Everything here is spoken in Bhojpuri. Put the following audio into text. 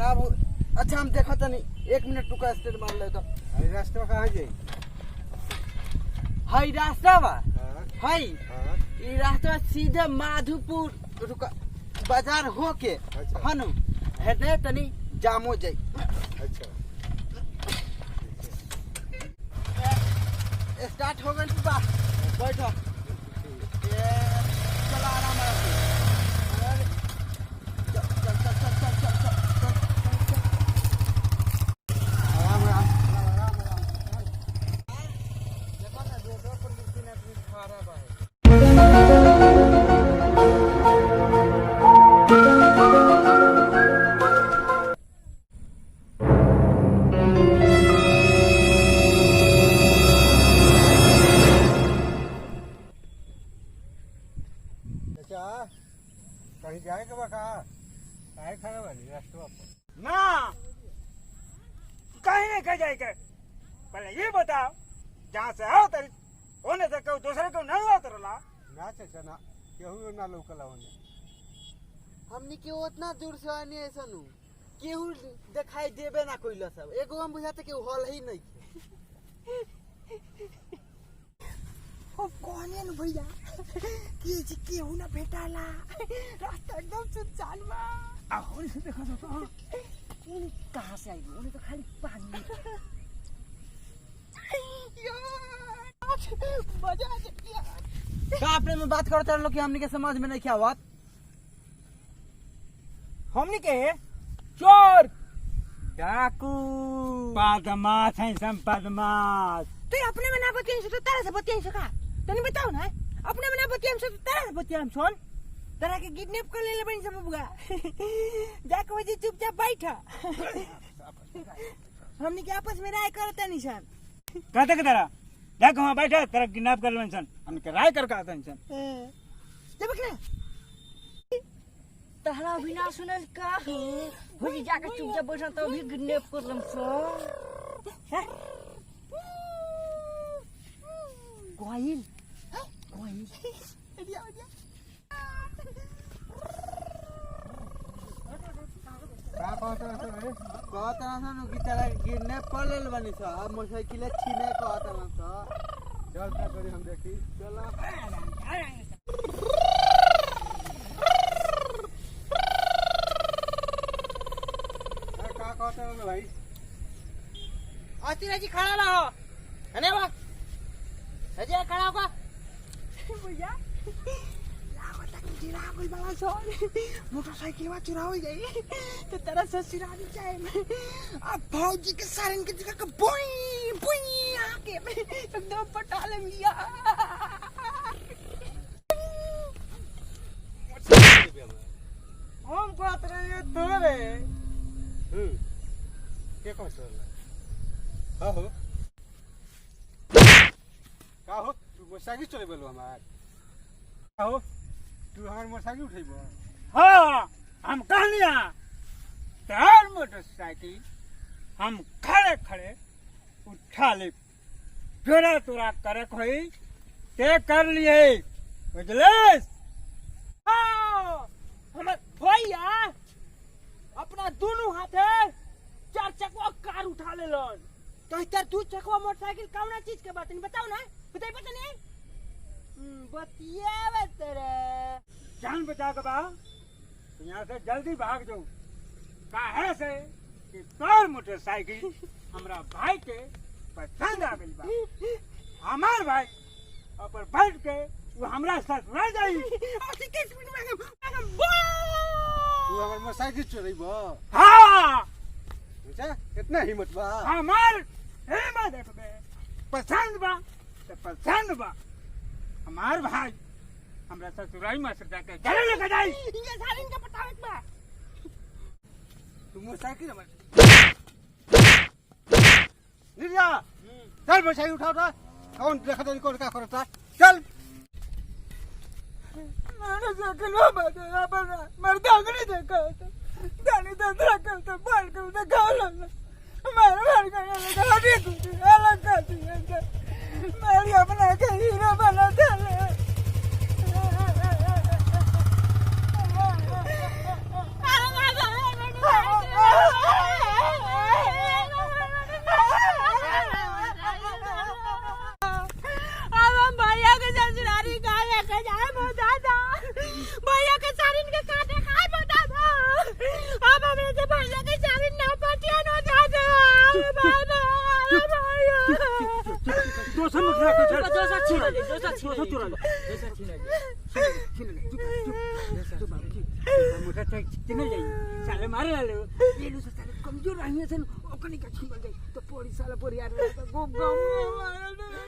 खराब हो। अच्छा हम देखा था नहीं, 1 मिनट रुका, स्टेट मार ले तो। अरे रास्ता कहाँ जाई? हाई रास्ता बा हाई हाँ ये रास्ता सीधे माधोपुर रुका बाजार हो के अच्छा। हनु हेदे तनी जामो जाई। अच्छा स्टार्ट हो गई बा, बैठो। ये चला आराम से। चल चल चल चल चल चल चल आराम आराम देखो ना रोड पर कितने आदमी खड़ा बा है। कहीं जाए के बा? काहे खड़ा बानी रास्ता पर? ना कहीं नहीं कह जाए के। पहले ये बताओ जहाँ से आओ तरी होने से क्यों दूसरे को नहीं लाते रला? ना चाचा ना, केहू ना लौकला होने। हमनी के उतना दूर से आने ऐसा नु केहू दिखाई देबे ना कोइला सब। एगो हम बुझाते के हॉल ही नहीं ओ कोने न भैया के जी केहू ना भेटाला, रास्ता एकदम सुनसान बा। आ होने से देखा जाता है उन कहाँ से आई? उन्हें तो खाली पानी यार मजा आ गया। का आपने में बात करते रहो कि हमनी के समाज में नहीं क्या बात। हमने के चोर डाकू बदमाश है, सब बदमाश। तू अपने में ना बतियाई से तो तेरे से बतियाई से का? तने बताओ ना, अपने में ना बतियाई से तो तेरे से बतियाई सुन। तेरा के किडनैप कर ले बनी सब बुआ। जाके वजह चुपचाप बैठा। हमने के आपस में राय करता नहीं सन। कहते के तेरा देखो वहाँ बैठा तेरा किडनैप कर लें सन, हम के राय करके आते हैं सन। जब के तहरा भी ना सुनल का हो वही जाके चुपचाप बैठा तो भी किडनैप कर लम सो। गोइल गोइल दिया दिया का कहता है रे? कहता ना नु कि तेरा गिरने पर लेल बनी सा, अब मोटरसाइकिल छीने कहता ना सा। चल क्या करी हम देखी। चला का कहता है भाई? आती जी खड़ा रहो अने बा अजय खड़ा होगा भैया लागत कि जिरा कोई बड़ा सो मोटरसाइकिल में चुरा हो जाई तो तेरा ससुरा नहीं जाए। अब भौजी के सारन के जगह का बोई बोई आके एकदम पटा ले मिया। हम बात रहे तोरे के कौन सा हाँ हो का हो? तू मोटरसाइकिल चले बोलो हमार का हो? तू हमार मोटरसाइकिल उठेबो? हाँ हम कहलिया तेर मोटरसाइकिल हम खड़े खड़े उठा ले, फिर तोरा करे खोई ते कर लिए बुझलिस? हाँ हमार भैया अपना दोनों हाथे 4 चकवा कार उठा ले लन। तो इधर 2 चकवा मोटरसाइकिल कौन चीज के बात नहीं बताओ ना, बताइए पता नहीं। बतिया तेरे जान बचा के बा यहाँ से जल्दी भाग जाओ। काहे से कि तोर मोटरसाइकिल हमरा भाई के पसंद आ गई बा। हमार भाई ऊपर बैठ के वो हमरा साथ रह जाई। तू हमार मोटरसाइकिल चलेबो? हाँ अच्छा कितना हिम्मत बा? हमार हिम्मत देखबे पसंद बा तो पसंद बा। हमार भाई हमरा ससुराई में से जाके गले लेके जाई। ये सारी इनका पटावे बा। तू मोटरसाइकिल हमार निर्या चल मोटरसाइकिल उठाओ था। कौन देखा तो कौन क्या करता? चल मैंने साइकिल में बैठा पर मरदा नहीं देखा था। दानी दंदरा करता बाल कर देखा लगा हमारे घर का लगा हरी कुछ अलग कर दिया। मेरी अपना के हीरो बना था। दूसरा कुछ दूसरा छीन ले मोटा चिन्ह जाई साले मारे लालो ये लो साले कमजोर रहिए सन ओकनी का छीन गई तो पोड़ी साला पोरी यार गो गम